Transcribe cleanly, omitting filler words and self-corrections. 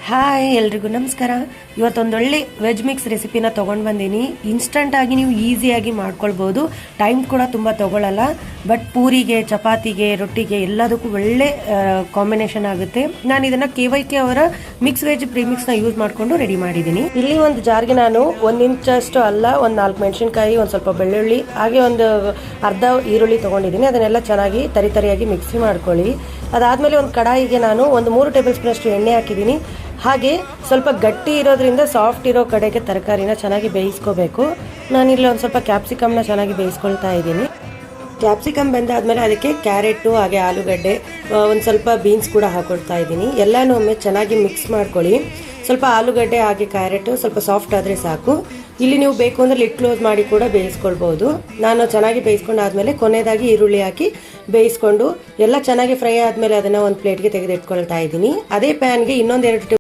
Hi ಎಲ್ರಿಗೂ ನಮಸ್ಕಾರ. ಇವತ್ತೊಂದೊಳ್ಳೆ veg mix ರೆಸಿಪಿನ ತೊಗೊಂಡು ಬಂದೀನಿ. ಇನ್ಸ್ಟಂಟಾಗಿ ನೀವು ಈಸಿಯಾಗಿ ಮಾಡ್ಕೊಳ್ಬೋದು. ಟೈಮ್ ಕೂಡ ತುಂಬ ತೊಗೊಳ್ಳಲ್ಲ. ಬಟ್ ಪೂರಿಗೆ, ಚಪಾತಿಗೆ, ರೊಟ್ಟಿಗೆ ಎಲ್ಲದಕ್ಕೂ ಒಳ್ಳೆ ಕಾಂಬಿನೇಷನ್ ಆಗುತ್ತೆ. ನಾನು ಇದನ್ನು KYK ಅವರ ಮಿಕ್ಸ್ ವೆಜ್ ಪ್ರೀಮಿಕ್ಸ್ನ ಯೂಸ್ ಮಾಡಿಕೊಂಡು ರೆಡಿ ಮಾಡಿದ್ದೀನಿ. ಇಲ್ಲಿ ಒಂದು ಜಾರ್ಗೆ ನಾನು 1 ಇಂಚಷ್ಟು ಅಲ್ಲ, ಒಂದು 4 ಮೆಣಸಿನ್ಕಾಯಿ, ಒಂದು ಸ್ವಲ್ಪ ಬೆಳ್ಳುಳ್ಳಿ, ಹಾಗೆ ಒಂದು ಅರ್ಧ ಈರುಳ್ಳಿ ತೊಗೊಂಡಿದ್ದೀನಿ. ಅದನ್ನೆಲ್ಲ ಚೆನ್ನಾಗಿ ತರಿಯಾಗಿ ಮಿಕ್ಸಿ ಮಾಡ್ಕೊಳ್ಳಿ. ಅದಾದಮೇಲೆ ಒಂದು ಕಡಾಯಿಗೆ ನಾನು ಒಂದು 3 ಟೇಬಲ್ ಸ್ಪೂನ್ ಅಷ್ಟು ಎಣ್ಣೆ ಹಾಕಿದ್ದೀನಿ. ಹಾಗೆ ಸ್ವಲ್ಪ ಗಟ್ಟಿ ಇರೋದ್ರಿಂದ ಸಾಫ್ಟ್ ಇರೋ ಕಡೆಗೆ ತರಕಾರಿನ ಚೆನ್ನಾಗಿ ಬೇಯಿಸ್ಕೋಬೇಕು. ನಾನಿಲ್ಲಿ ಒಂದು ಸ್ವಲ್ಪ ಕ್ಯಾಪ್ಸಿಕಮ್ನ ಚೆನ್ನಾಗಿ ಬೇಯಿಸ್ಕೊಳ್ತಾ ಇದ್ದೀನಿ. ಕ್ಯಾಪ್ಸಿಕಮ್ ಬೆಂದಾದ್ಮೇಲೆ ಅದಕ್ಕೆ ಕ್ಯಾರೆಟು, ಹಾಗೆ ಆಲೂಗಡ್ಡೆ, ಒಂದು ಸ್ವಲ್ಪ ಬೀನ್ಸ್ ಕೂಡ ಹಾಕೊಳ್ತಾ ಇದ್ದೀನಿ. ಎಲ್ಲನೂ ಒಮ್ಮೆ ಚೆನ್ನಾಗಿ ಮಿಕ್ಸ್ ಮಾಡ್ಕೊಳ್ಳಿ. ಸ್ವಲ್ಪ ಆಲೂಗಡ್ಡೆ ಹಾಗೆ ಕ್ಯಾರೆಟು ಸ್ವಲ್ಪ ಸಾಫ್ಟ್ ಆದರೆ ಸಾಕು. ಇಲ್ಲಿ ನೀವು ಬೇಕು ಅಂದರೆ ಲಿಡ್ ಕ್ಲೋಸ್ ಮಾಡಿ ಕೂಡ ಬೇಯಿಸ್ಕೊಳ್ಬೋದು. ನಾನು ಚೆನ್ನಾಗಿ ಬೇಯಿಸ್ಕೊಂಡಾದ್ಮೇಲೆ ಕೊನೆಯದಾಗಿ ಈರುಳ್ಳಿ ಹಾಕಿ ಬೇಯಿಸ್ಕೊಂಡು ಎಲ್ಲ ಚೆನ್ನಾಗಿ ಫ್ರೈ ಆದಮೇಲೆ ಅದನ್ನು ಒಂದು ಪ್ಲೇಟ್ಗೆ ತೆಗೆದಿಟ್ಕೊಳ್ತಾ ಇದ್ದೀನಿ. ಅದೇ ಪ್ಯಾನ್ಗೆ ಇನ್ನೊಂದು 2